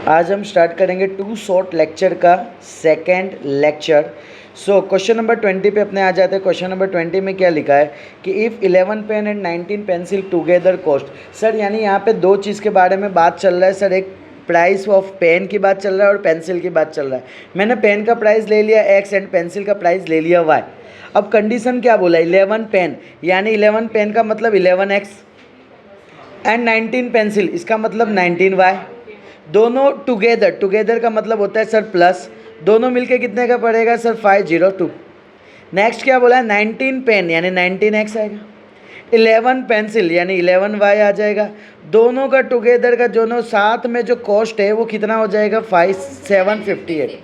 आज हम स्टार्ट करेंगे टू शॉर्ट लेक्चर का second lecture. So question number 20 पे अपने आ जाते हैं। क्वेश्चन नंबर 20 में क्या लिखा है कि if 11 pen and 19 pencil together cost. Sir यानी यहाँ पे दो चीज़ के बारे में बात चल रहा है सर। एक प्राइस ऑफ पेन की बात चल रहा है और पेंसिल की बात चल रहा है। मैंने पेन का प्राइस ले लिया x एंड पेंसिल का प्राइस ले लिया y। अब कंडीशन क्या बोला, 11 पेन यानी 11 पेन का मतलब 11x एंड 19 पेंसिल इसका मतलब 19y। दोनों टुगेदर का मतलब होता है सर प्लस, दोनों मिलके कितने का पड़ेगा सर 502। नेक्स्ट क्या बोला है, 19 पेन यानी 19x आएगा, 11 पेंसिल यानी 11y आ जाएगा। दोनों का टुगेदर का दोनों साथ में जो कॉस्ट है वो कितना हो जाएगा 5758।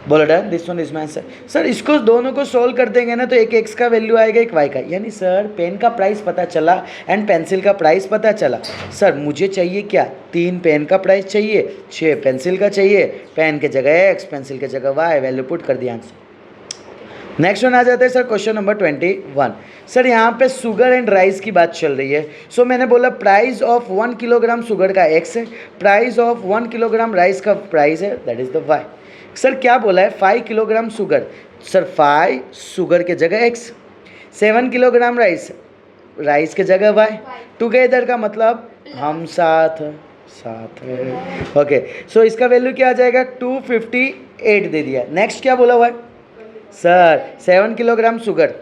बोला done, this one is my answer. Sir इसको दोनों को सोल्व कर देंगे ना तो एक x का वैल्यू आएगा एक y का। यानी सर पेन का प्राइस पता चला एंड पेंसिल का प्राइस पता चला। सर मुझे चाहिए क्या, 3 पेन का प्राइस चाहिए, 6 पेंसिल का चाहिए। पेन के जगह x, पेंसिल के जगह y, वैल्यू पुट कर दिया आंसर। नेक्स्ट वन आ जाता है सर क्वेश्चन नंबर 21। सर यहाँ पे शुगर एंड राइस की बात चल रही है। सो मैंने बोला प्राइस ऑफ 1 किलोग्राम शुगर का x है, प्राइस ऑफ 1 किलोग्राम राइस का प्राइस है, that is the y। Sir क्या बोला है 5 किलोग्राम शुगर, सर 5 शुगर के जगह x, 7 किलोग्राम राइस, राइस के जगह y। टुगेदर का मतलब हम साथ साथ ओके। सो इसका वैल्यू क्या आ जाएगा 258 दे दिया। नेक्स्ट क्या बोला हुआ है sir 7 kilogram sugar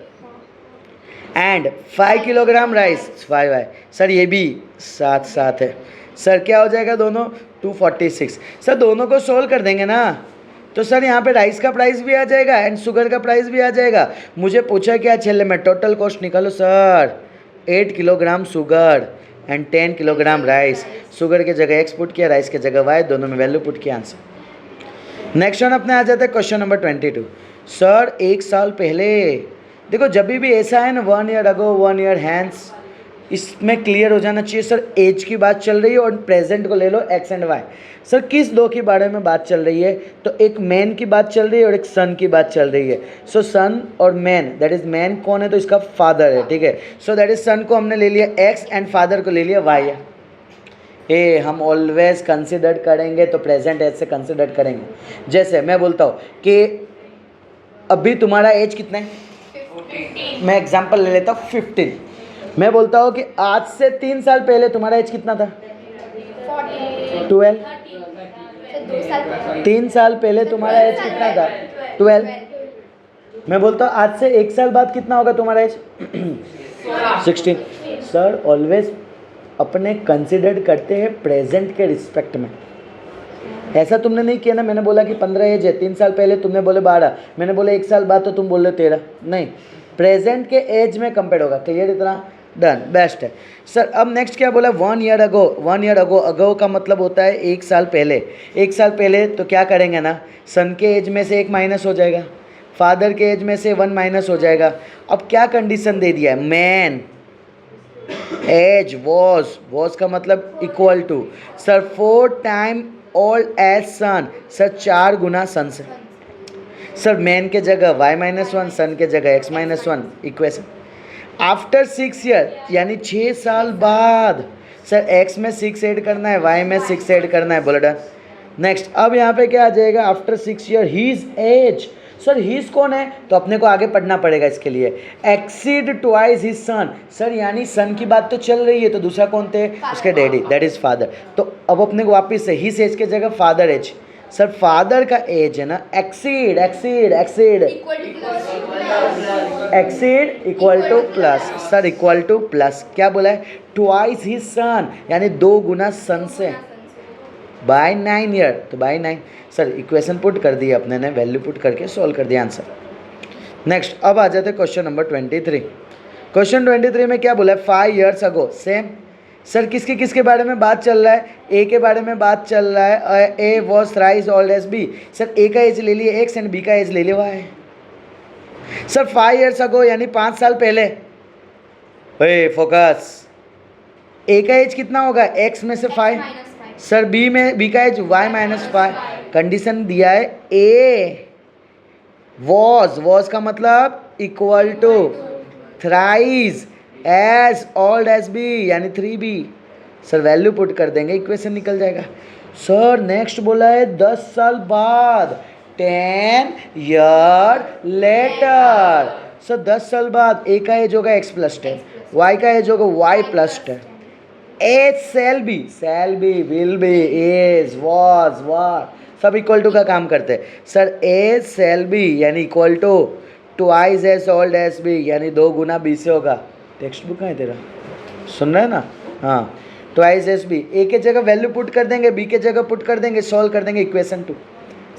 and 5 kilogram rice 5y। Sir ये भी साथ साथ है। सर क्या हो जाएगा दोनों 246। सर दोनों को सोल्व कर देंगे ना तो सर यहाँ पे राइस का प्राइस भी आ जाएगा एंड शुगर का प्राइस भी आ जाएगा। मुझे पूछा क्या छेले में टोटल कॉस्ट निकालो sir, 8 kilogram sugar and 10 kilogram rice. Sugar के जगह x पुट किया, राइस के जगह y, दोनों में वैल्यू पुट किया, आंसर। नेक्स्ट वन अपने आ जाता है क्वेश्चन नंबर 22। सर एक साल पहले, देखो जब भी ऐसा है ना 1 ईयर अगो 1 ईयर हैंड्स, इसमें क्लियर हो जाना चाहिए सर एज की बात चल रही है और प्रेजेंट को ले लो x एंड y। सर किस दो के बारे में बात चल रही है, तो एक मैन की बात चल रही है और एक सन की बात चल रही है। सो सन और मैन, दैट इज मैन कौन है तो इसका फादर है, ठीक है। सो दैट इज सन को हमने ले लिया x एंड फादर को ले लिया y है। ए हम ऑलवेज कंसिडर करेंगे तो प्रेजेंट एज से कंसिडर करेंगे। जैसे मैं बोलता हूँ कि अभी तुम्हारा एज कितना है, 15। मैं एग्जाम्पल ले लेता हूँ 15। मैं बोलता हूँ कि आज से 3 साल पहले तुम्हारा एज कितना था 12। 3 साल पहले तुम्हारा एज कितना था 12। मैं बोलता हूँ आज से 1 साल बाद कितना होगा तुम्हारा एज 16। सर ऑलवेज अपने कंसिडर करते हैं प्रेजेंट के रिस्पेक्ट में। ऐसा तुमने नहीं किया ना, मैंने बोला कि 15 एज है, 3 साल पहले तुमने बोले 12, मैंने बोला 1 साल बाद तो तुम बोल रहे 13। नहीं, प्रेजेंट के एज में कंपेयर होगा। क्लियर इतना, डन, बेस्ट है। सर अब नेक्स्ट क्या बोला 1 ईयर अगो। 1 ईयर अगो, अगो का मतलब होता है 1 साल पहले। 1 साल पहले तो क्या करेंगे ना, सन के एज में से 1 माइनस हो जाएगा, फादर के एज में से 1 माइनस हो जाएगा। अब क्या कंडीशन दे दिया है, मैन एज वॉज का मतलब equal to sir 4 time old as son. Sir 4 गुना सन से। सर मैन के जगह y-1, सन के जगह x-1 इक्वेशन। आफ्टर 6 ईयर यानी 6 साल बाद सर x में 6 ऐड करना है, y में 6 ऐड करना है, बोला डन। नेक्स्ट अब यहाँ पे क्या आ जाएगा after 6 year his age. Sir his कौन है तो अपने को आगे पढ़ना पड़ेगा इसके लिए। Exceed twice his son. Sir यानी सन की बात तो चल रही है तो दूसरा कौन थे उसके डैडी, दैट इज फादर। तो अब अपने को वापस से हीज एज के जगह फादर एज। सर फादर का एज है ना exceed equal to plus. Sir equal to plus क्या बोला है ट्वाइस हिज सन यानी 2 गुना सन से बाय 9 ईयर, तो बाय 9। सर इक्वेशन पुट कर दी अपने ने, वैल्यू पुट करके सॉल्व कर दिया आंसर। नेक्स्ट अब आ जाते हैं क्वेश्चन नंबर 23। क्वेश्चन 23 में क्या बोला है 5 ईयर्स अगो, सेम। सर किसके बारे में बात चल रहा है, ए के बारे में बात चल रहा है। A was thrice old as B. Sir A का एज ले लिए एक्स एंड बी का एज ले लिया वाई। सर 5 ईयर्स अगो यानी 5 साल पहले। फोकस, ए का एज कितना होगा एक्स में से 5, सर बी का एज y-5। कंडीशन दिया है ए वॉज का मतलब equal to thrice as old as B यानी 3b। सर वैल्यू पुट कर देंगे, इक्वेशन निकल जाएगा। सर नेक्स्ट बोला है 10 साल बाद, 10 ईयर लेटर। सर 10 साल बाद ए का एज होगा एक्स प्लस 10, वाई का एज होगा Y plus 10, as shall be, will be, is, was, were, सब इक्वल टू का काम करते हैं। सर एज शैल बी यानी equal to twice as old as B यानी 2 गुना बी से होगा। टेक्स्ट बुक है तेरा, सुन रहा है ना? हाँ, ट्वाइस एज बी। ए के जगह वैल्यू पुट कर देंगे, बी के जगह पुट कर देंगे, सॉल्व कर देंगे इक्वेशन 2।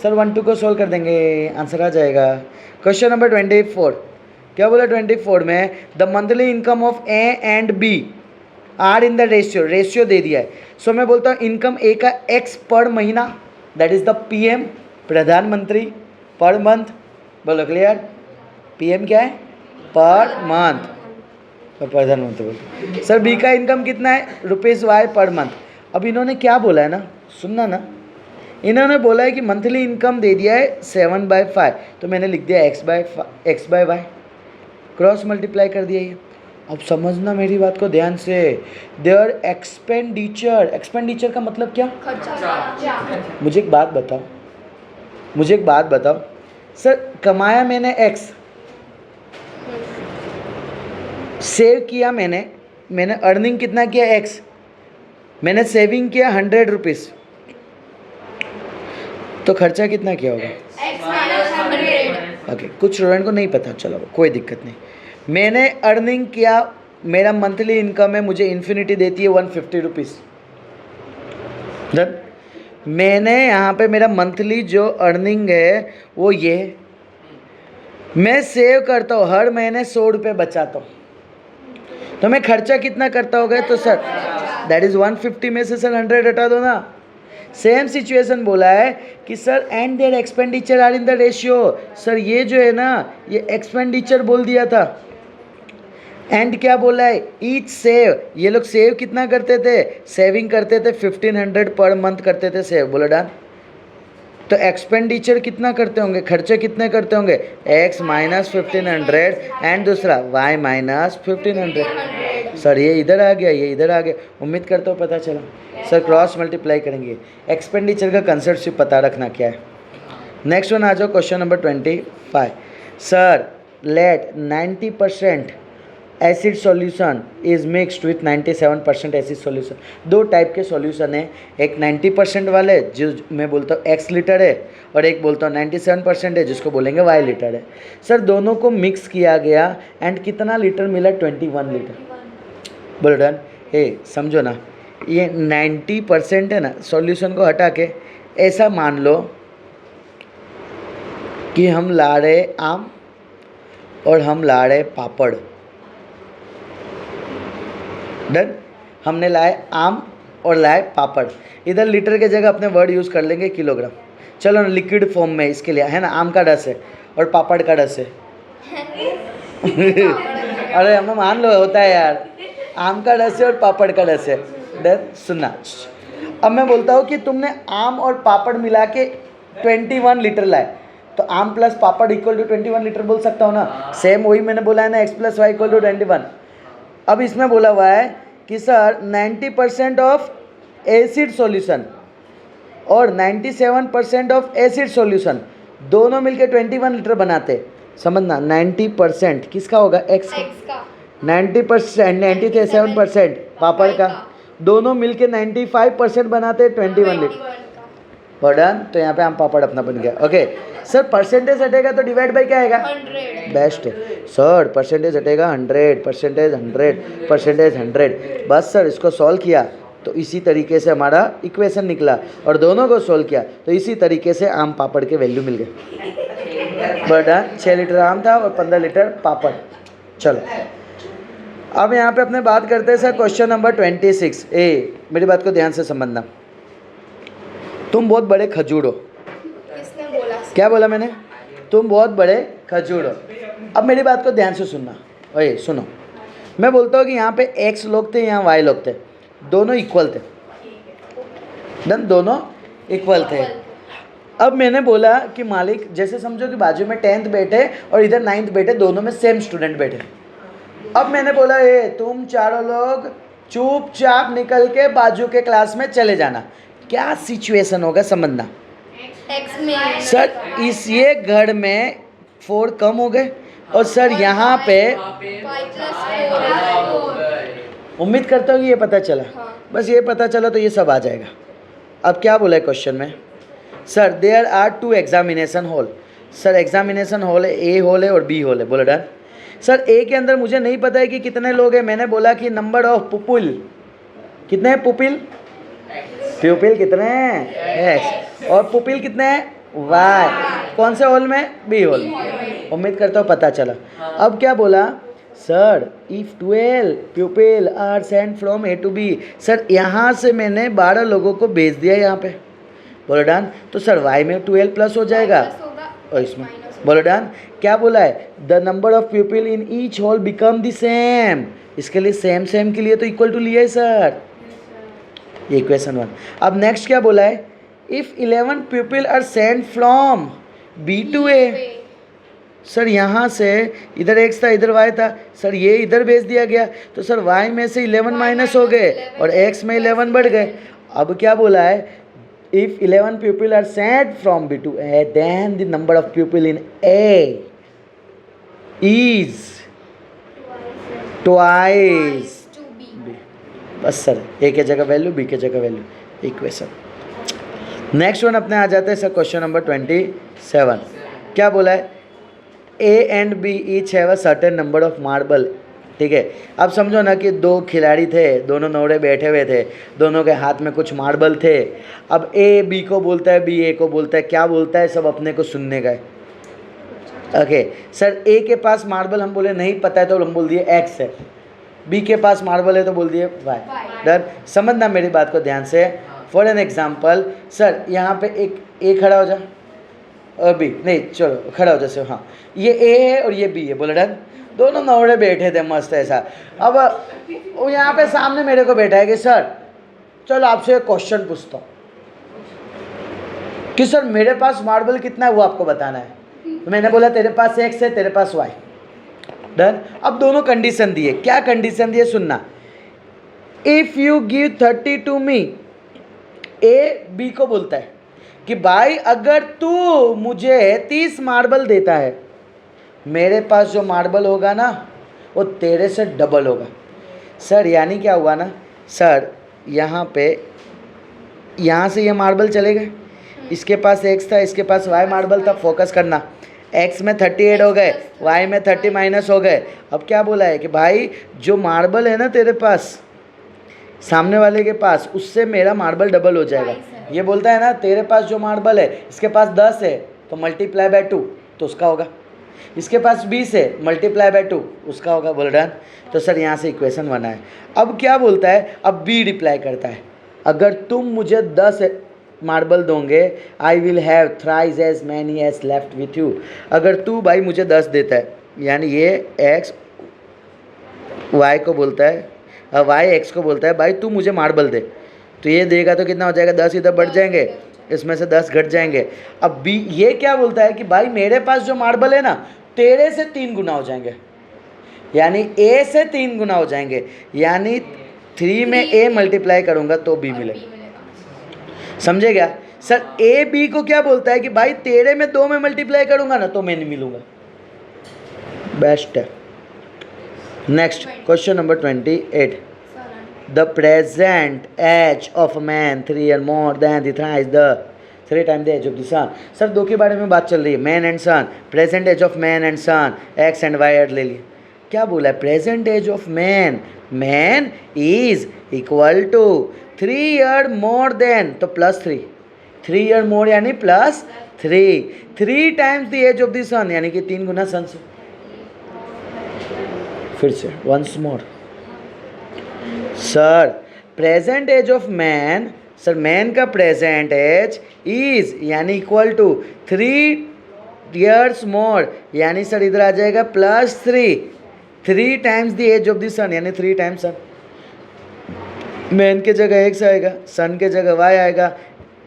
सर 1 2 को सॉल्व कर देंगे, आंसर आ जाएगा। क्वेश्चन नंबर 24, क्या बोला 24 में? The monthly income of A and B are in the ratio दे दिया है। सो मैं बोलता हूँ इनकम ए का एक्स पर महीना, दैट इज द पीएम, प्रधानमंत्री, पर मंथ। बोलो क्लियर? पीएम क्या है? पर मंथ, और प्रधानमंत्री बोलते। सर बी का इनकम कितना है? Rupees Y per month. अब इन्होंने क्या बोला है ना, सुनना ना, इन्होंने बोला है कि मंथली इनकम दे दिया है 7/5, तो मैंने लिख दिया x by y, cross multiply कर दिया ये। अब समझना मेरी बात को ध्यान से, देयर एक्सपेंडिचर का मतलब क्या? मुझे एक बात बताओ, सर कमाया मैंने एक्स, सेव किया मैंने अर्निंग कितना किया एक्स, मैंने सेविंग किया 100 रुपीज़, तो खर्चा कितना किया होगा? ओके, कुछ स्टूडेंट को नहीं पता, चलो कोई दिक्कत नहीं। मैंने अर्निंग किया, मेरा मंथली इनकम है, मुझे इन्फिनिटी देती है 150 रुपीज़। डन। मैंने यहाँ पे मेरा मंथली जो अर्निंग है वो ये, मैं सेव करता हूँ, हर महीने 100 रुपये बचाता हूँ, तो मैं खर्चा कितना करता होगा? तो सर दैट इज़ 150 में से सर 100 हटा दो ना। सेम सिचुएशन बोला है कि sir and their expenditure are in the ratio. Sir ये जो है ना, ये एक्सपेंडिचर बोल दिया था, एंड क्या बोला है? Each save. ये लोग सेव कितना करते थे? सेविंग करते थे 1500 पर मंथ करते थे सेव। बोलो डन। तो एक्सपेंडिचर कितना करते होंगे, खर्चे कितने करते होंगे? x माइनस 1500 एंड दूसरा y माइनस 1500। सर ये इधर आ गया, ये इधर आ गया, उम्मीद करता हूँ पता चला। सर क्रॉस मल्टीप्लाई करेंगे, एक्सपेंडिचर का कंसेप्ट सिर्फ पता रखना क्या है। नेक्स्ट वन आ जाओ, question number 25। Sir let 90% acid solution is mixed with 97% acid solution. 2 type के सॉल्यूशन है, एक 90% वाले जो मैं बोलता हूँ x लीटर है, और एक बोलता हूँ 97% है जिसको बोलेंगे y लीटर है। सर दोनों को मिक्स किया गया एंड कितना लीटर मिला? 21 लीटर। बोलो डन। समझो ना, ये 90% है ना, सॉल्यूशन को हटा के ऐसा मान लो कि हम ला रहे आम और हम ला रहे पापड़। डन। हमने लाए आम और लाए पापड़। इधर लीटर के जगह अपने वर्ड यूज़ कर लेंगे किलोग्राम। चलो ना, लिक्विड फॉर्म में इसके लिए है ना, आम का रस है और पापड़ का रस है। अरे हमें मान लो होता है यार, आम का रस है और पापड़ का रस है। डन। सुनना, अब मैं बोलता हूँ कि तुमने आम और पापड़ मिला के 21 लीटर लाए, तो आम प्लस पापड़ इक्वल टू 21 लीटर बोल सकता हूँ ना। सेम वही मैंने बोला है ना, x plus y equal to 21। अब इसमें बोला हुआ है कि सर 90% ऑफ एसिड सॉल्यूशन और 97% ऑफ एसिड सॉल्यूशन दोनों मिलके 21 लीटर बनाते। समझना, 90% किसका होगा? x का। 90% 97% पापड़ का, दोनों मिलके 95% बनाते 21 लीटर। डन। तो यहाँ पे आम पापड़ अपना बन गया। ओके सर, परसेंटेज हटेगा तो डिवाइड बाई क्या आएगा? 100। बेस्ट है सर, परसेंटेज हटेगा 100, परसेंटेज 100। बस सर, इसको सॉल्व किया तो इसी तरीके से हमारा इक्वेशन निकला, और दोनों को सॉल्व किया तो इसी तरीके से आम पापड़ के वैल्यू मिल गए। डन। 6 लीटर आम था और 15 लीटर पापड़। चलो अब यहाँ पे अपने बात करते हैं सर क्वेश्चन नंबर 26। मेरी बात को ध्यान से समझना। तुम बहुत बड़े खजूर हो। किसने बोला? क्या बोला मैंने? तुम बहुत बड़े खजूर हो। अब मेरी बात को ध्यान से सुनना। ओए सुनो, मैं बोलता हूँ कि यहाँ पे x लोग थे, यहाँ y लोग थे, दोनों इक्वल थे। डन। दोनों इक्वल थे। अब मैंने बोला कि मालिक, जैसे समझो कि बाजू में 10th बैठे और इधर 9th बैठे, दोनों में सेम स्टूडेंट बैठे। अब मैंने बोला तुम चारों लोग चुपचाप निकल के बाजू के क्लास में चले जाना। क्या सिचुएशन होगा समझना। एक्स में सर इस ये घर में 4 कम हो गए और सर यहाँ पे 5+4 उम्मीद करता हूँ कि ये पता चला। हाँ। बस ये पता चला तो ये सब आ जाएगा। अब क्या बोला है क्वेश्चन में, sir there are 2 examination hall. Sir examination hall है, ए हॉल है और बी हॉल है। बोला डन। सर ए के अंदर मुझे नहीं पता है कि कितने लोग हैं। मैंने बोला कि नंबर ऑफ पुपिल कितने हैं, पुपिल प्यूपिल कितने हैं एक्स, और पुपिल कितने हैं वाई। कौन से हॉल में, बी हॉल। उम्मीद करता हूँ पता चला। अब क्या बोला, sir if 12 pupil are send from A to B. Sir यहाँ से मैंने 12 लोगों को भेज दिया यहाँ पे। बोलो डन। तो सर वाई में 12 प्लस हो जाएगा और इसमें बोलो डन। क्या बोला है, the number of people in each hall become the same. इसके लिए सेम सेम के लिए तो इक्वल टू लिया है सर, ये इक्वेशन 1। अब नेक्स्ट क्या बोला है, if 11 people are send from B to A. Sir यहाँ से इधर एक्स था इधर वाई था, सर ये इधर भेज दिया गया तो सर वाई में से 11 माइनस हो गए और एक्स में 11 बढ़ गए। अब क्या बोला है, if 11 people are sent from B to A, then the number of people in A is twice to B B। बस सर ए के जगह वैल्यू, बी के जगह वैल्यू, इक्वेशन। नेक्स्ट वन अपने आ जाते हैं सर क्वेश्चन नंबर 27। क्या बोला है, A and B each have a certain number of marble. ठीक है, अब समझो ना कि 2 खिलाड़ी थे, दोनों नौड़े बैठे हुए थे, दोनों के हाथ में कुछ मार्बल थे। अब ए बी को बोलता है, बी ए को बोलता है, क्या बोलता है सब अपने को सुनने का है। ओके सर ए के पास मार्बल हम बोले नहीं पता है तो हम बोल दिए एक्स है, बी के पास मार्बल है तो बोल दिए वाई। डन। समझना मेरी बात को ध्यान से। फॉर एन एग्जाम्पल सर यहाँ पे एक ए खड़ा हो जा और बी, नहीं चलो खड़ा हो जैसे, हाँ ये ए है और ये बी है। बोले डन। दोनों नौड़े बैठे थे मस्त ऐसा। अब वो यहाँ पे सामने मेरे को बैठा है कि सर चलो आपसे एक क्वेश्चन पूछता हूँ कि सर मेरे पास मार्बल कितना है वो आपको बताना है। तो मैंने बोला तेरे पास एक्स है, तेरे पास वाई। डन। अब दोनों कंडीशन दिए। क्या कंडीशन दिए सुनना, if you give 30 to me. A B को बोलता है कि भाई अगर तू मुझे 30 मार्बल देता है, मेरे पास जो मार्बल होगा ना वो तेरे से डबल होगा। सर यानी क्या हुआ ना, सर यहाँ पे यहाँ से ये मार्बल चले गए, इसके पास एक्स था, इसके पास वाई मार्बल था। फोकस करना, एक्स में 38 हो गए, वाई में 30 माइनस हो गए। अब क्या बोला है कि भाई जो मार्बल है ना तेरे पास सामने वाले के पास, उससे मेरा मार्बल डबल हो जाएगा। ये बोलता है ना तेरे पास जो मार्बल है इसके पास 10 है तो मल्टीप्लाई बाय 2 तो उसका होगा, इसके पास 20 है मल्टीप्लाई बाय 2 उसका होगा। बोल डन। तो सर यहाँ से इक्वेशन बना है। अब क्या बोलता है, अब बी रिप्लाई करता है, अगर तुम मुझे 10 मार्बल दोगे I will have thrice as many as left with you. अगर तू भाई मुझे 10 देता है, यानी ये एक्स वाई को बोलता है, वाई एक्स को बोलता है भाई तू मुझे मार्बल दे, तो ये देगा तो कितना हो जाएगा, 10 इधर बढ़ जाएंगे, इसमें से 10 घट जाएंगे। अब बी ये क्या बोलता है कि भाई मेरे पास जो मार्बल है ना तेरे से 3 गुना हो जाएंगे, यानी ए से 3 गुना हो जाएंगे, यानी 3 में ए मल्टीप्लाई करूंगा तो बी मिलेगा। समझे क्या सर, ए बी को क्या बोलता है कि भाई तेरे में 2 में मल्टीप्लाई करूंगा ना तो मैं नहीं मिलूंगा। बेस्ट है। Next question number 28। The present age of a man 3 and more than the thrice the 3 times the age of the sun। Sir 2 के बारे में बात चल रही है, man and son. Present age of man and son, x and y ले लिए। क्या बोला है, present age of man, man is equal to 3 year more than तो +3, 3 year more यानी +3, 3 times the age of the sun यानी कि 3 गुना son से। फिर से once more sir, present age of man, sir man का प्रेजेंट एज इज यानी equal to 3 years more, यानी सर इधर आ जाएगा +3, 3 times the age of the son यानी 3 times सन। मैन के जगह एक्स आएगा, सन के जगह वाई आएगा,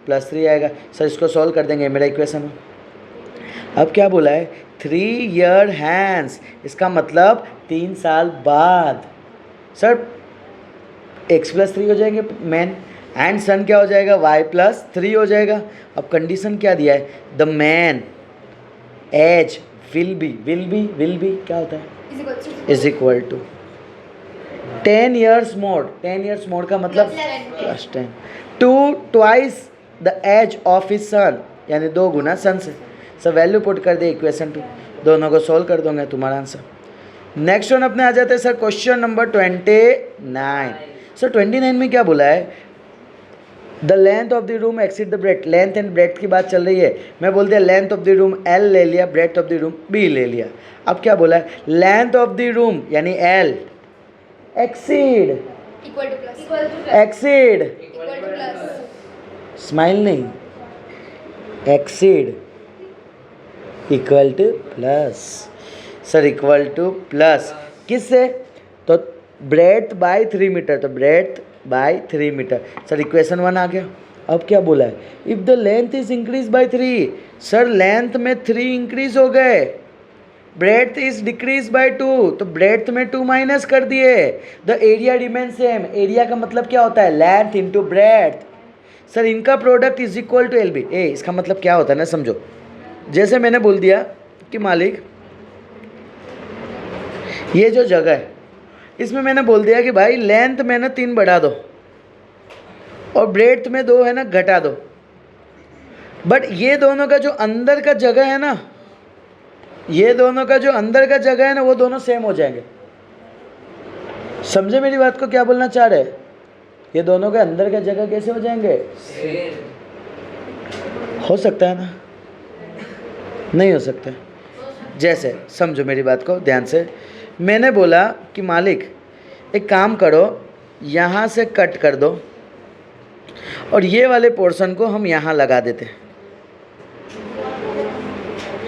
+3 आएगा। सर इसको सॉल्व कर देंगे, मेरा इक्वेशन। अब क्या बोला है, 3 year हैंस, इसका मतलब 3 साल बाद। सर x+3 हो जाएंगे मैन, एंड सन क्या हो जाएगा y+3 हो जाएगा। अब कंडीशन क्या दिया है, the man age will be क्या होता है is equal to 10 years more। 10 years more का मतलब +10 to twice the age of his son, यानी 2 गुना सन से। सब वैल्यू पुट कर दे इक्वेशन 2, दोनों को सॉल्व कर दोगे तुम्हारा आंसर। नेक्स्ट वन अपने आ जाते हैं सर क्वेश्चन नंबर 29। सर 29 में क्या बोला है, the length of the room exceed the breadth. Length and breadth की बात चल रही है, मैं बोल दिया length of the room L ले लिया, breadth of the room B ले लिया। अब क्या बोला है, लेंथ ऑफ द रूम यानी L एक्सीड एक्सीड स्माइल नहीं, exceed equal to plus. Sir equal to plus किससे, तो ब्रेथ बाय 3 मीटर, तो breadth by 3 metre. Sir equation 1 आ गया। अब क्या बोला है, if the length is increase by 3। Sir length में 3 इंक्रीज हो गए, ब्रेथ इज डिक्रीज बाय 2, तो ब्रेथ में 2 माइनस कर दिए, the area remain same. Area का मतलब क्या होता है, लेंथ इंटू ब्रेथ। सर इनका product is equal to LB। इसका मतलब क्या होता है ना, समझो। जैसे मैंने बोल दिया कि मालिक ये जो जगह है इसमें मैंने बोल दिया कि भाई लेंथ में ना 3 बढ़ा दो और ब्रेथ में 2 है ना घटा दो, बट ये दोनों का जो अंदर का जगह है ना, ये दोनों का जो अंदर का जगह है ना, वो दोनों सेम हो जाएंगे। समझे मेरी बात को, क्या बोलना चाह रहे हैं, ये दोनों के अंदर का जगह कैसे हो जाएंगे, हो सकता है ना, नहीं हो सकता। जैसे समझो मेरी बात को ध्यान से, मैंने बोला कि मालिक एक काम करो, यहाँ से कट कर दो और ये वाले पोर्शन को हम यहाँ लगा देते हैं,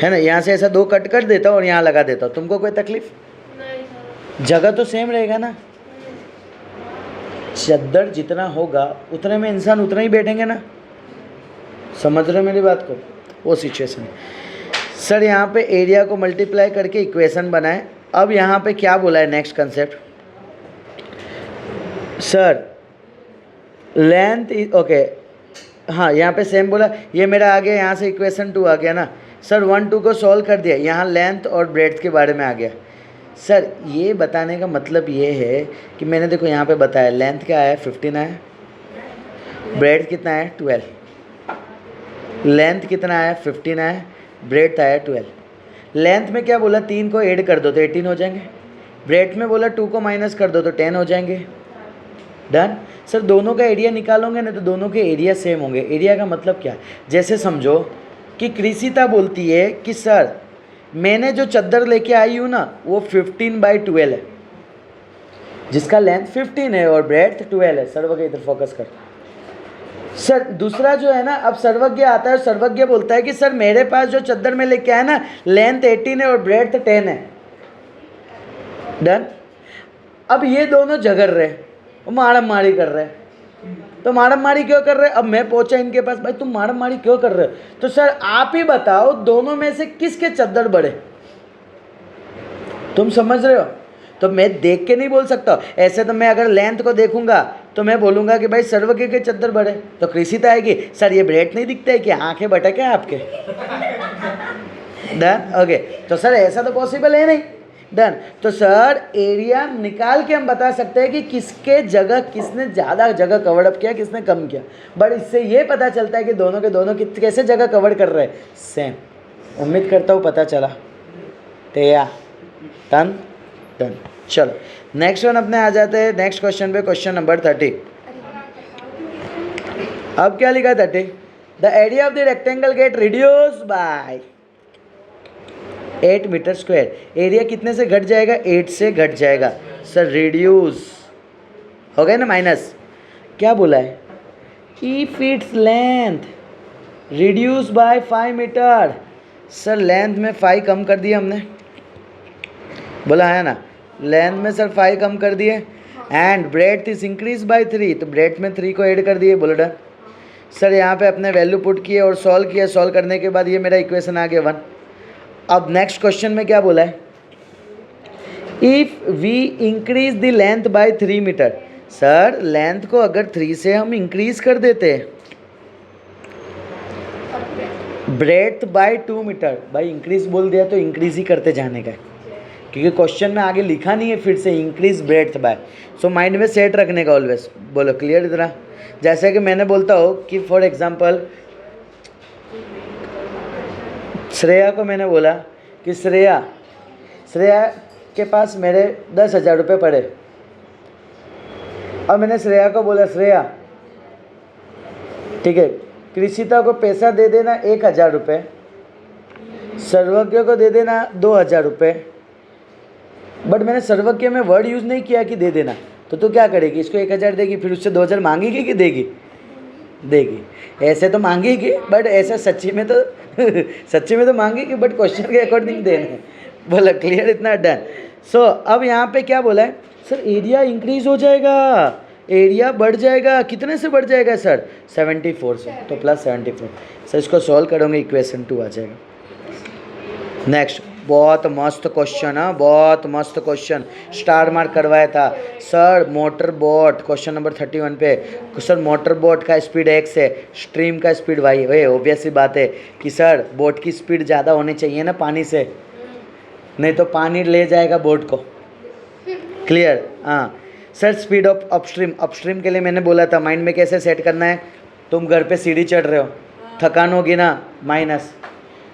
है ना, यहाँ से ऐसा 2 कट कर देता हूँ और यहाँ लगा देता हूँ, तुमको कोई तकलीफ नहीं, जगह तो सेम रहेगा ना। चद्दर जितना होगा उतने में इंसान उतना ही बैठेंगे ना, समझ रहे हो मेरी बात को, वो सिचुएशन। सर यहाँ पे एरिया को मल्टीप्लाई करके इक्वेशन बनाए। अब यहाँ पे क्या बोला है, next concept, sir length okay, हाँ यहाँ पे सेम बोला, ये मेरा आ गया, यहाँ से इक्वेशन 2 आ गया ना। सर 1 2 को सॉल्व कर दिया, यहाँ लेंथ और ब्रेड्थ के बारे में आ गया। सर ये बताने का मतलब ये है कि मैंने देखो यहाँ पे बताया लेंथ क्या है 15 है, ब्रेड्थ कितना है 12, लेंथ कितना है 15 है, ब्रेड्थ आया 12। लेंथ में क्या बोला 3 को ऐड कर दो तो 18 हो जाएंगे, ब्रेड्थ में बोला 2 को माइनस कर दो तो 10 हो जाएंगे। डन। सर दोनों का एरिया निकालोगे ना तो दोनों के एरिया सेम होंगे। एरिया का मतलब क्या, जैसे समझो कि कृषिता बोलती है कि सर मैंने जो चद्दर लेके आई हूँ ना वो 15/12 है, जिसका लेंथ 15 है और ब्रेड्थ 12 है। सर्वज्ञ इधर फोकस कर। सर दूसरा जो है ना, अब सर्वज्ञ आता है, सर्वज्ञ बोलता है कि सर मेरे पास जो चद्दर में लेके आया ना लेंथ 18 है और ब्रेड्थ 10 है। डन। अब ये दोनों झगड़ रहे, मारम मारी कर रहे, तो मारम मारी क्यों कर रहे, अब मैं पहुंचा इनके पास, भाई तुम मारम मारी क्यों कर रहे हो, तो सर आप ही बताओ दोनों में से किसके चद्दर बड़े, तुम समझ रहे हो। तो मैं देख के नहीं बोल सकता, ऐसे तो मैं अगर लेंथ को देखूंगा तो मैं बोलूंगा कि भाई सर्वज्ञ के चद्दर बड़े, तो कृषिता आएगी सर ये ब्रेड नहीं दिखता है कि आंखें बटक है आपके। डन। ओके, तो सर ऐसा तो पॉसिबल है नहीं। डन। तो सर एरिया निकाल के हम बता सकते हैं कि किसके जगह, किसने ज़्यादा जगह कवर अप किया, किसने कम किया, बट इससे ये पता चलता है कि दोनों के दोनों कैसे जगह कवर कर रहे हैं, सेम। उम्मीद करता हूँ पता चला। तैयार। डन। डन। चलो नेक्स्ट वन अपने आ जाते हैं नेक्स्ट क्वेश्चन पे, क्वेश्चन नंबर 30। अब क्या लिखा है 30, the area of the rectangle get reduce by 8 metre square. Area कितने से घट जाएगा, 8 से घट जाएगा। सर रिड्यूस हो गया ना, माइनस क्या बोला है, if its length reduce by 5 metre. Sir length में 5 कम कर दिया हमने, बोला है ना, लेंथ में सर 5 कम कर दिए, and breadth is increase by 3, तो ब्रेड्थ में 3 को ऐड कर दिए। बोलो डन। सर यहाँ पे अपने वैल्यू पुट किए और सॉल्व किया, सॉल्व करने के बाद ये मेरा इक्वेशन आ गया 1। अब नेक्स्ट क्वेश्चन में क्या बोला है, if we increase the length by 3 metre. Sir length को अगर 3 से हम इंक्रीज कर देते, ब्रेथ बाय 2 मीटर, भाई इंक्रीज बोल दिया तो इंक्रीज ही करते जाने का है, क्योंकि क्वेश्चन में आगे लिखा नहीं है फिर से increase breadth by. So mind में सेट रखने का ऑलवेज। बोलो क्लियर इतना। जैसे कि मैंने बोलता हूँ कि फॉर एग्जांपल श्रेया को मैंने बोला कि श्रेया के पास मेरे 10,000 रुपये पड़े, और मैंने श्रेया को बोला श्रेया ठीक है कृषिता को पैसा दे देना 1,000 रुपये, सर्वज्ञ को दे देना 2,000 रुपये, बट मैंने सर्वज्ञ में वर्ड यूज़ नहीं किया कि दे देना, तो तू क्या करेगी? इसको 1,000 देगी, फिर उससे 2,000 मांगेगी कि देगी? देगी। ऐसे तो मांगेगी, बट ऐसा सच्ची में तो मांगेगी, बट क्वेश्चन के अकॉर्डिंग देने। बोला क्लियर इतना, डन। सो अब यहाँ पे क्या बोला है सर? एरिया इंक्रीज हो जाएगा, एरिया बढ़ जाएगा। कितने से बढ़ जाएगा सर? 74 से, तो प्लस 74। सर इसको सॉल्व करोगे इक्वेशन 2 आ जाएगा। नेक्स्ट, बहुत मस्त क्वेश्चन है, बहुत मस्त क्वेश्चन, स्टार मार्क करवाया था sir. Motor boat question number 31 पे, सर मोटर बोट का स्पीड x है, स्ट्रीम का स्पीड y है। ऑब्वियस सी बात है कि सर बोट की स्पीड ज़्यादा होनी चाहिए ना पानी से, नहीं तो पानी ले जाएगा बोट को। क्लियर? हाँ सर। स्पीड ऑफ अपस्ट्रीम के लिए मैंने बोला था माइंड में कैसे सेट करना है। तुम घर पे सीढ़ी चढ़ रहे हो, थकान होगी ना, माइनस।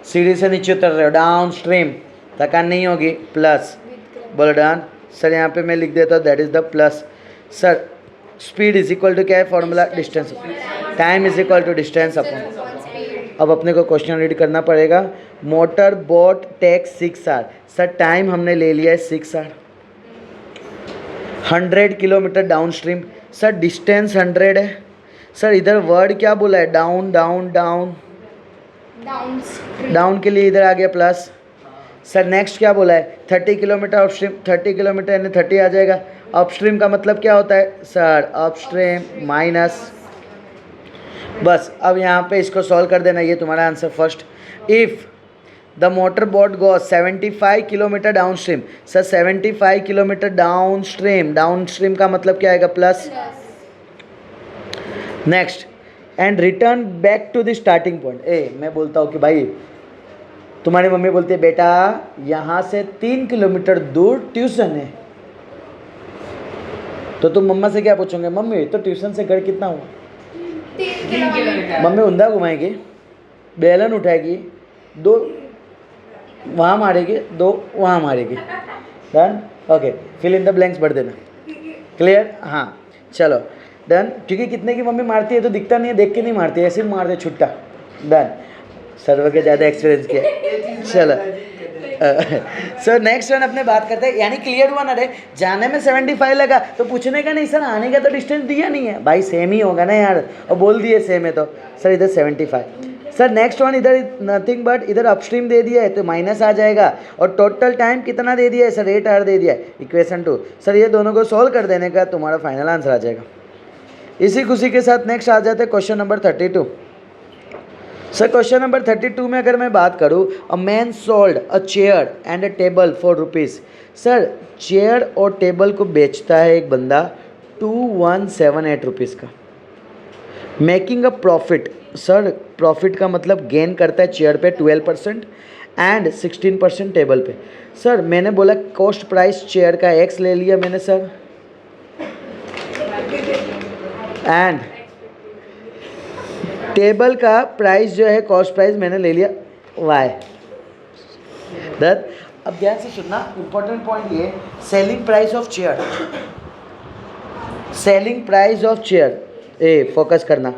सीढ़ी से नीचे उतर रहे हो, डाउन स्ट्रीम, थकान नहीं होगी, प्लस। बोलो डन। सर यहाँ पे मैं लिख देता हूँ that is the plus. Sir speed is equal to क्या है formula? Distance. Time is equal to distance upon. अब अपने को क्वेश्चन रीड करना पड़ेगा। Motor boat takes 6 hour. Sir time हमने ले लिया है 6 hour. 100 kilometre downstream. Sir distance 100 है। सर इधर वर्ड क्या बोला है? डाउन डाउन डाउन, डाउन के लिए इधर आ गया प्लस। सर नेक्स्ट क्या बोला है? 30 किलोमीटर अपस्ट्रीम। 30 किलोमीटर यानी 30 आ जाएगा। अपस्ट्रीम का मतलब क्या होता है सर? Upstream minus. बस अब यहाँ पे इसको सॉल्व कर देना, ये तुम्हारा answer first. If the motor boat go 75 kilometre downstream. Sir 75 kilometre downstream का मतलब क्या आएगा? Plus. Next, and return back to the starting point. मैं बोलता हूँ कि भाई तुम्हारी मम्मी बोलती है बेटा यहाँ से 3 किलोमीटर दूर ट्यूशन है, तो तुम मम्मा से क्या पूछोगे? मम्मी तो ट्यूशन से घर कितना हुआ? 3 किलोमीटर। मम्मी ऊंधा घुमाएगी, बेलन उठाएगी, 2 वहाँ मारेगी, 2 वहाँ मारेगी। Done? Okay, fill in the blanks भर देना। क्लियर? हाँ चलो डन। क्योंकि कितने की मम्मी मारती है तो दिखता नहीं है, देख के नहीं मारती है, ऐसे ही मार दे छुट्टा। डन। सर्व के ज़्यादा एक्सपीरियंस किया। चलो सर नेक्स्ट वन अपने बात करते हैं, यानी क्लियर हुआ ना रे? जाने में 75 लगा तो पूछने का नहीं सर, आने का तो डिस्टेंस दिया नहीं है भाई, सेम ही होगा ना यार, और बोल दिए सेम है तो सर इधर 75। सर नेक्स्ट वन इधर नथिंग बट इधर अपस्ट्रीम दे दिया है तो माइनस आ जाएगा, और टोटल टाइम कितना दे दिया है सर? 8 आवर दे दिया है। इक्वेशन 2। सर ये दोनों को सॉल्व कर देने का तुम्हारा फाइनल आंसर आ जाएगा। इसी खुशी के साथ नेक्स्ट आ जाते हैं question number 32। Sir question number 32 में अगर मैं बात करूँ, a man sold a chair and a table for rupees. Sir chair और टेबल को बेचता है एक बंदा 2178 रुपीज़ का, making a profit. Sir profit का मतलब गेन करता है चेयर पे 12% एंड 16% टेबल पे। सर मैंने बोला कॉस्ट प्राइस चेयर का x ले लिया मैंने सर, एंड टेबल का प्राइस जो है कॉस्ट प्राइस मैंने ले लिया y। अब ध्यान से सुनना, इंपॉर्टेंट पॉइंट ये, selling price of chair, selling price of chair, focus करना।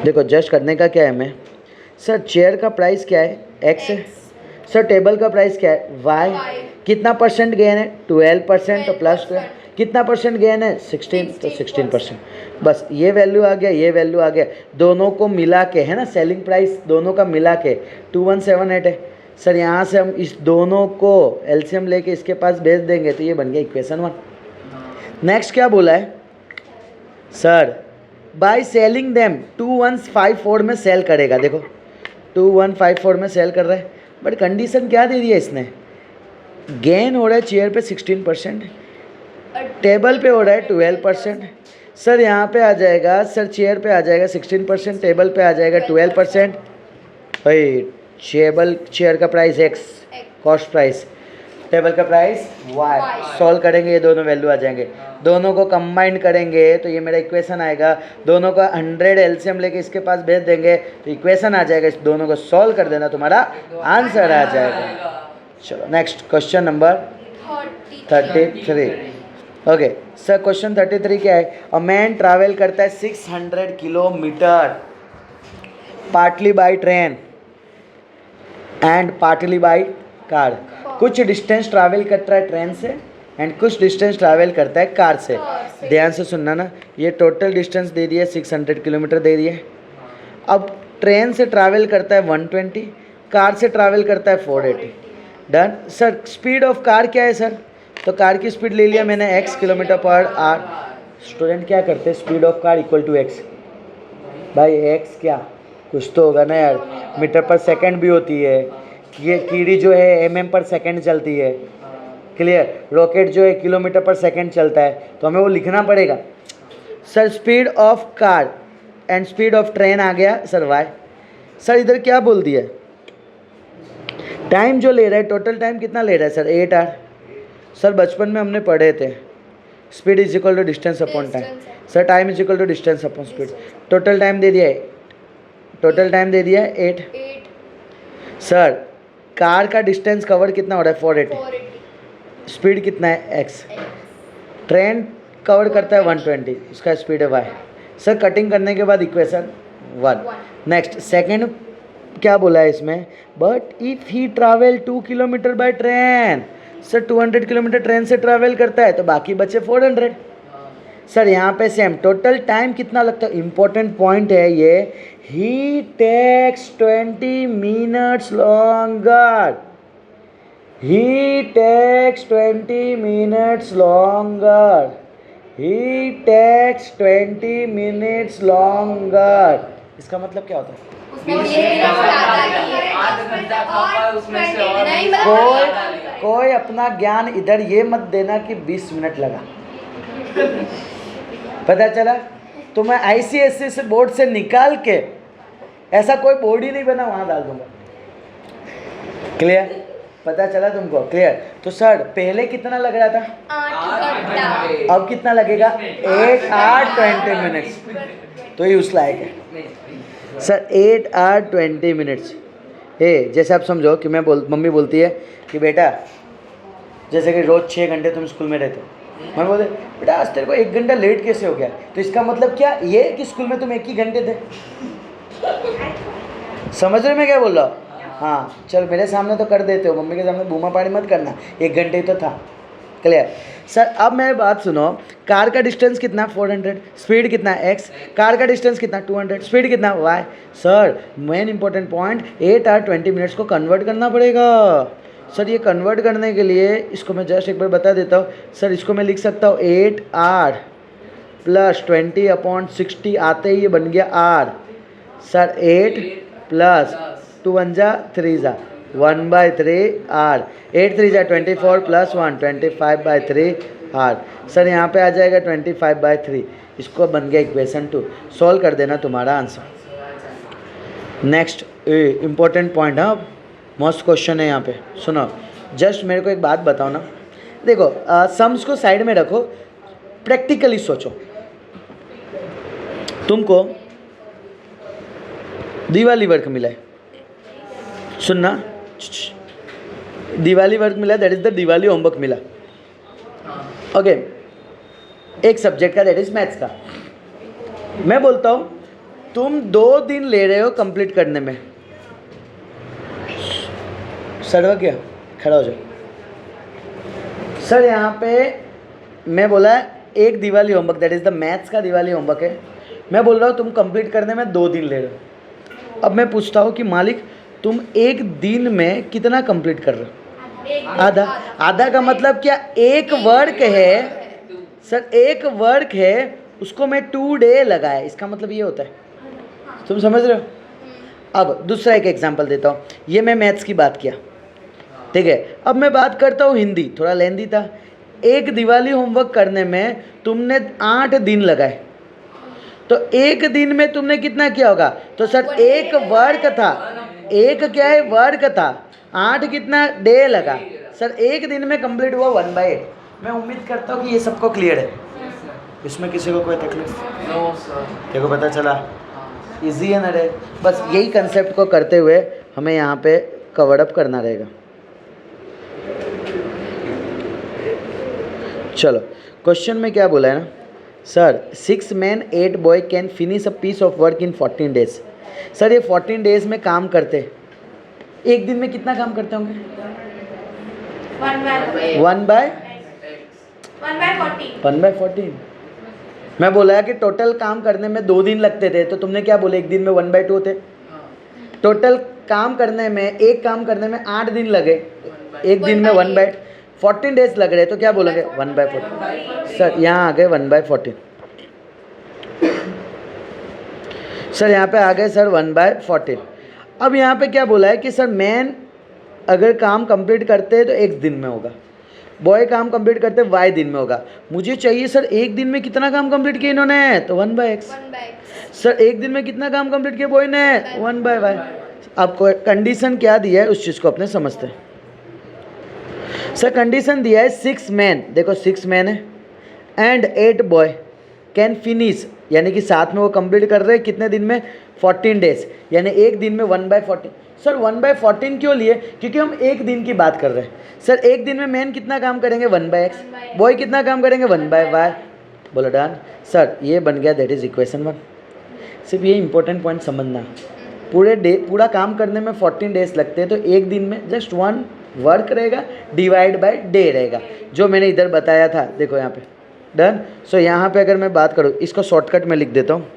देखो जस्ट करने का क्या है मैं, सर चेयर का प्राइस क्या है? x है। सर टेबल का प्राइस क्या है? y। कितना परसेंट गेन है? 12%, तो प्लस 12। कितना परसेंट गेन है? 16, तो 16%। बस ये वैल्यू आ गया, ये वैल्यू आ गया, दोनों को मिला के है ना, सेलिंग प्राइस दोनों का मिला के 2178 है। सर यहाँ से हम इस दोनों को एलसीएम लेके इसके पास भेज देंगे तो ये बन गया इक्वेशन 1। नेक्स्ट क्या बोला है सर? बाय सेलिंग देम 2154 में सेल करेगा। देखो 2154 में सेल कर रहा है, बट कंडीशन क्या दे दिया इसने? गेन हो रहा है चेयर पे 16%, टेबल पे हो रहा है 12%। सर यहाँ पे आ जाएगा, सर चेयर पे आ जाएगा 16%, टेबल पे आ जाएगा 12%। भाई चेयर का price x, cost price, table का प्राइस y। सॉल्व करेंगे ये दोनों वैल्यू आ जाएंगे, दोनों को कंबाइन करेंगे तो ये मेरा इक्वेशन आएगा। दोनों का 100 एलसीएम लेके इसके पास भेज देंगे तो इक्वेशन आ जाएगा। इस दोनों को सॉल्व कर देना, तुम्हारा आंसर आ जाएगा। चलो next question number 33। Okay sir, question 33 क्या है? अ मैन ट्रैवल करता है 600 kilometre partly by train and partly by car. कुछ डिस्टेंस ट्रैवल करता है ट्रेन से एंड कुछ डिस्टेंस ट्रैवल करता है कार से। ध्यान से सुनना ना, ये टोटल डिस्टेंस दे दिया 600 किलोमीटर दे दिए। अब ट्रेन से ट्रैवल करता है 120, कार से ट्रैवल करता है 480। Done. Sir speed of car क्या है सर? तो कार की स्पीड ले लिया मैंने x kilometre per hour. Student क्या करते हैं? Speed of car equal to x। भाई x क्या, कुछ तो होगा ना यार, मीटर पर सेकंड भी होती है। ये कीड़ी जो है mm पर सेकंड चलती है, क्लियर। रॉकेट जो है किलोमीटर पर सेकंड चलता है, तो हमें वो लिखना पड़ेगा। Sir speed of car and speed of train आ गया सर y। सर इधर क्या बोल दिया? टाइम जो ले रहा है, टोटल टाइम कितना ले रहा है सर? 8 आवर। सर बचपन में हमने पढ़े थे speed is equal to distance upon time. Sir time is equal to distance upon speed. Total time दे दिया है, टोटल टाइम दे दिया है 8। सर कार का डिस्टेंस कवर कितना हो रहा है? 480। स्पीड कितना है? x। ट्रेन कवर करता है 120, उसका स्पीड है y। सर कटिंग करने के बाद इक्वेशन 1। नेक्स्ट सेकंड क्या बोला है इसमें? But if he travel 2 kilometre by train. Sir 200 kilometre train से ट्रैवल करता है तो बाकी बचे 400। सर यहाँ पे सेम टोटल टाइम कितना लगता है? इंपॉर्टेंट पॉइंट है ये। ही टेक्स 20 मिनट्स लॉन्गर। ही टेक्स 20 मिनट्स लॉन्गर। ही टेक्स 20 मिनट्स लॉन्गर। इसका मतलब क्या होता है? कोई अपना ज्ञान इधर ये मत देना कि 20 मिनट लगा। पता चला? तो मैं ICSE से बोर्ड से निकाल के ऐसा कोई बोर्ड ही नहीं बना, वहाँ डाल दूंगा। क्लियर? पता चला तुमको? क्लियर? तो सर पहले कितना लग रहा था? 8 घंटा। अब कितना लगेगा? 8 आवर 20 मिनट्स। तो ये उस लायक है सर। 8 hour 20 minutes. जैसे आप समझो कि मम्मी बोलती है कि बेटा, जैसे कि रोज़ 6 घंटे तुम स्कूल में रहते हो, मैं बोलते बेटा आज तेरे को 1 घंटा लेट कैसे हो गया? तो इसका मतलब क्या ये कि स्कूल में तुम 1 ही घंटे थे। समझ रहे मैं क्या बोल रहा हूँ? हाँ चल, मेरे सामने तो कर देते हो, मम्मी के सामने बूमा पाड़ी मत करना। 1 घंटे ही तो था। क्लियर? सर अब मेरी बात सुनो, कार का डिस्टेंस कितना? 400। स्पीड कितना? x। कार का डिस्टेंस कितना? 200। स्पीड कितना? y। Sir main important point, 8 hour 20 minutes को कन्वर्ट करना पड़ेगा। सर ये कन्वर्ट करने के लिए इसको मैं जस्ट एक बार बता देता हूँ। सर इसको मैं लिख सकता हूँ 8 आवर प्लस 20 अपॉन 60, आते ही ये बन गया r। सर 8 प्लस 2 1 जा 3 जा 1/3 r। 8 3 जा 24 प्लस 1 25/3 r। सर यहाँ पे आ जाएगा 25/3। इसको बन गया इक्वेशन 2। सॉल्व कर देना, तुम्हारा आंसर। नेक्स्ट इम्पोर्टेंट पॉइंट, हाँ मस्त क्वेश्चन है यहाँ पे। सुनो जस्ट मेरे को एक बात बताओ ना, देखो सम्स को साइड में रखो, प्रैक्टिकली सोचो। तुमको दिवाली वर्क मिला है, सुनना, दिवाली वर्क मिला, that is the Diwali homework मिला। ओके एक सब्जेक्ट का, दैट इज मैथ्स का। मैं बोलता हूँ तुम 2 दिन ले रहे हो कंप्लीट करने में। सर क्या खड़ा हो जाओ। सर यहाँ पे मैं बोला एक Diwali homework, that is the maths का दिवाली होमवर्क है। मैं बोल रहा हूँ तुम कंप्लीट करने में 2 दिन ले रहे हो। अब मैं पूछता हूँ कि मालिक तुम 1 दिन में कितना कंप्लीट कर रहे हो? आधा। आधा का मतलब क्या? एक वर्क है सर, एक वर्क है, उसको मैं 2 डे लगाया, इसका मतलब ये होता है। तुम समझ रहे हो? अब दूसरा एक एग्जांपल देता हूँ। ये मैं मैथ्स की बात किया, ठीक है, अब मैं बात करता हूँ हिंदी, थोड़ा लेंदी था। एक दिवाली होमवर्क करने में तुमने 8 दिन लगाए, तो एक दिन में तुमने कितना किया होगा? तो सर एक वर्क था, एक क्या है वर्क था, 8 कितना डे लगा। सर एक दिन में कंप्लीट हुआ 1/8। मैं उम्मीद करता हूँ कि ये सबको क्लियर है, इसमें किसी को कोई तकलीफ? No sir. देखो पता चला, इजी है ना रे। बस यही कंसेप्ट को करते हुए हमें यहाँ पे कवर अप करना रहेगा। चलो क्वेश्चन में क्या बोला है ना sir, 6 men 8 boy can finish a piece of work in 14 days। Sir ये 14 days में काम करते, एक दिन में कितना काम करते होंगे? 1/14। मैं बोला कि टोटल काम करने में 2 दिन लगते थे, तो तुमने क्या बोले? एक दिन में 1/2 होते। टोटल काम करने में, एक काम करने में 8 दिन लगे, एक दिन में 1/14 days लग रहे, तो क्या बोलोगे? 1/14। सर यहाँ आ गए 1/14। सर यहाँ पे आ गए सर 1/14। अब यहाँ पे क्या बोला है कि सर मैन अगर काम कंप्लीट करते हैं तो x दिन में होगा, बॉय काम कंप्लीट करते हैं y दिन में होगा। मुझे चाहिए सर एक दिन में कितना काम कंप्लीट किया इन्होंने? तो 1/x। सर एक दिन में कितना काम कंप्लीट किया बॉय ने? 1/y। अब कंडीशन क्या दिया है उस चीज़ को अपने समझते हैं। सर कंडीशन दिया है 6 men, देखो 6 men है, एंड 8 boy कैन फिनिश, यानी कि साथ में वो कंप्लीट कर रहे हैं कितने दिन में? 14 days, यानी एक दिन में 1/14। सर 1/14 क्यों लिए? क्योंकि हम एक दिन की बात कर रहे हैं। सर एक दिन में मैन कितना काम करेंगे? 1/x। बॉय कितना काम करेंगे? 1/y। बोलो डन। सर ये बन गया, दैट इज इक्वेशन 1। सिर्फ ये इंपॉर्टेंट पॉइंट समझना, पूरा काम करने में 14 days लगते हैं, तो एक दिन में जस्ट 1 वर्क रहेगा डिवाइड बाय डे रहेगा, जो मैंने इधर बताया था। देखो यहाँ पे डन। सो यहाँ पे अगर मैं बात करूँ, इसको शॉर्टकट में लिख देता हूँ,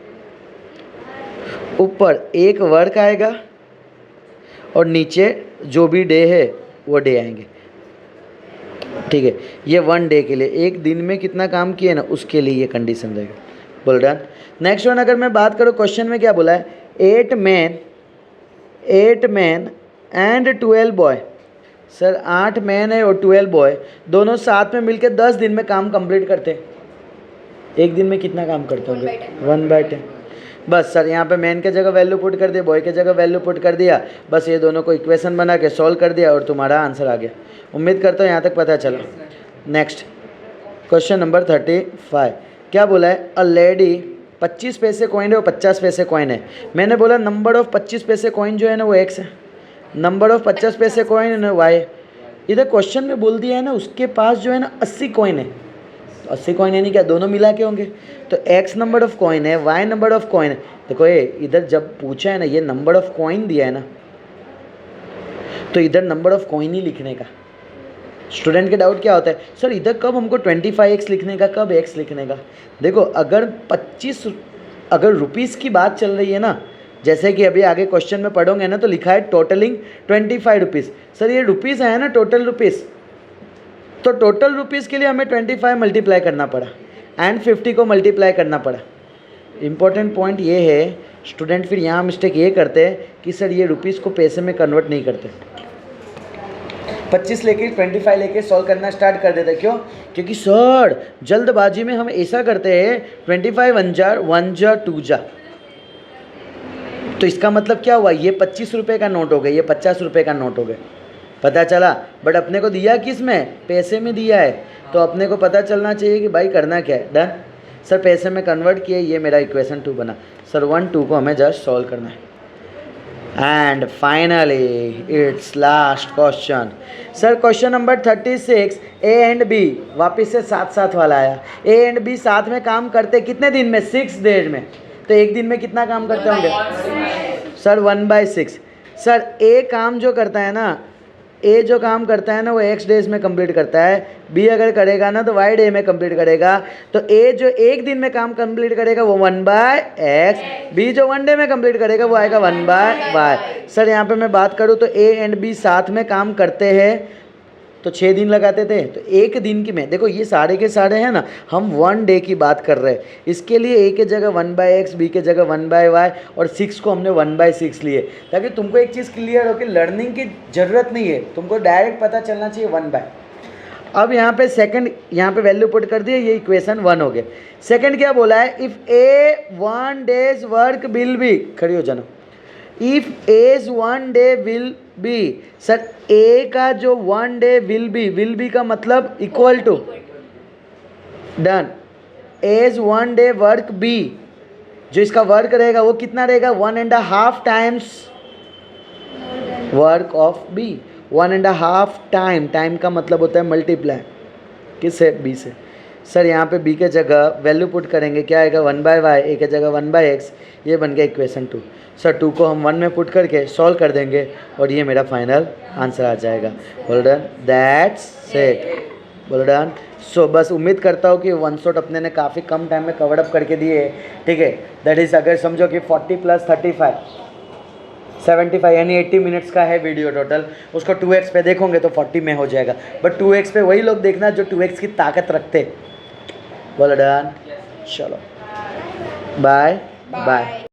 ऊपर एक वर्क आएगा और नीचे जो भी डे है वो डे आएंगे। ठीक है, ये 1 डे के लिए, एक दिन में कितना काम किए ना उसके लिए ये कंडीशन रहेगा। बोल डन। नेक्स्ट वन अगर मैं बात करूँ, क्वेश्चन में क्या बोला है? 8 men and 12 boy। Sir 8 man है और 12 बॉय, दोनों साथ में मिलकर 10 दिन में काम कंप्लीट करते। एक दिन में कितना काम करते होंगे? 1/10। बस सर यहाँ पे मैन के जगह वैल्यू पुट कर दिया, बॉय के जगह वैल्यू पुट कर दिया, बस ये दोनों को इक्वेशन बना के सॉल्व कर दिया और तुम्हारा आंसर आ गया। उम्मीद करता हूँ यहाँ तक पता चला। Next question number 35। क्या बोला है? अ लेडी 25 पैसे कॉइन है और 50 पैसे कॉइन है। मैंने बोला नंबर ऑफ 25 पैसे कॉइन जो है ना वो x है, नंबर ऑफ 50 पैसे कॉइन है ना y। इधर क्वेश्चन में बोल दिया है ना उसके पास जो है ना 80 कॉइन है, तो 80 कॉइन यानी क्या? दोनों मिला के होंगे, तो x नंबर ऑफ कॉइन है, y नंबर ऑफ कॉइन है। देखो ये इधर जब पूछा है ना, ये नंबर ऑफ कॉइन दिया है ना, तो इधर नंबर ऑफ कॉइन ही लिखने का। स्टूडेंट के डाउट क्या होता है? सर इधर कब हमको 25x लिखने का, कब x लिखने का? देखो अगर रुपीज़ की बात चल रही है ना, जैसे कि अभी आगे क्वेश्चन में पढ़ोगे ना, तो लिखा है टोटलिंग 25 रुपीज़। सर ये रुपीज़ है ना, टोटल रुपीज़, तो टोटल रुपीज़ के लिए हमें 25 मल्टीप्लाई करना पड़ा एंड 50 को मल्टीप्लाई करना पड़ा। इंपॉर्टेंट पॉइंट ये है, स्टूडेंट फिर यहाँ मिस्टेक ये करते हैं कि सर ये रुपीज़ को पैसे में कन्वर्ट नहीं करते, 25 लेके 25 लेके सॉल्व करना स्टार्ट कर देते। क्यों? क्योंकि सर जल्दबाजी में हम ऐसा करते हैं 25 1 जार 1 जार 2 जार, तो इसका मतलब क्या हुआ? ये 25 रुपये का नोट हो गया, ये 50 रुपये का नोट हो गया। पता चला? बट अपने को दिया किस में? पैसे में दिया है, तो अपने को पता चलना चाहिए कि भाई करना क्या है। डन। सर पैसे में कन्वर्ट किए, ये मेरा इक्वेशन 2 बना। सर 1 2 को हमें जस्ट सॉल्व करना है। And finally its last question. Sir question number 36, A and B वापिस से साथ वाला आया। ए एंड बी साथ में काम करते कितने दिन में? 6 डेज में, तो एक दिन में कितना काम करते होंगे? सर 1/6। सर ए काम जो करता है ना, ए जो काम करता है ना वो x डेज में कंप्लीट करता है, बी अगर करेगा ना तो y डे में कंप्लीट करेगा, तो ए जो एक दिन में काम कंप्लीट करेगा वो 1/x, बी जो 1 डे में कंप्लीट करेगा वो आएगा 1/y। सर यहाँ पे मैं बात करूँ तो ए एंड बी साथ में काम करते हैं, तो 6 दिन लगाते थे, तो एक दिन की में देखो ये सारे के सारे हैं ना, हम 1 डे की बात कर रहे हैं। इसके लिए ए के जगह 1/x, बी के जगह 1/y और 6 को हमने 1/6 लिए, ताकि तुमको एक चीज़ क्लियर हो कि लर्निंग की ज़रूरत नहीं है, तुमको डायरेक्ट पता चलना चाहिए 1/। अब यहाँ पे सेकंड, यहाँ पे वैल्यू पुट कर दिए, ये इक्वेशन 1 हो गए। सेकंड क्या बोला है, if A 1 day's work will be, खड़ी हो जाना, if A's 1 day will be, sir A का जो 1 डे विल बी का मतलब equal to, done, A's 1 day work be, जो इसका वर्क रहेगा वो कितना रहेगा, 1.5 times work of be, 1.5 time का मतलब होता है मल्टीप्लाई किससे, बी से। सर यहाँ पे बी के जगह वैल्यू पुट करेंगे, क्या आएगा 1/y, ए के जगह 1/x, ये बन गया इक्वेशन 2। सर 2 को हम 1 में पुट करके सॉल्व कर देंगे और ये मेरा फाइनल आंसर आ जाएगा। बोलो डन, दैट्स इट, बोलो डन। सो बस उम्मीद करता हूँ कि वन शॉट अपने ने काफ़ी कम टाइम में कवर अप करके दिए, ठीक है। दैट इज़ अगर समझो कि 40 + 35 75 यानी 80 मिनट्स का है वीडियो टोटल, उसको 2x पे देखोगे तो 40 में हो जाएगा, बट 2x पे वही लोग देखना जो 2x की ताकत रखते। बोलो डन, चलो बाय बाय।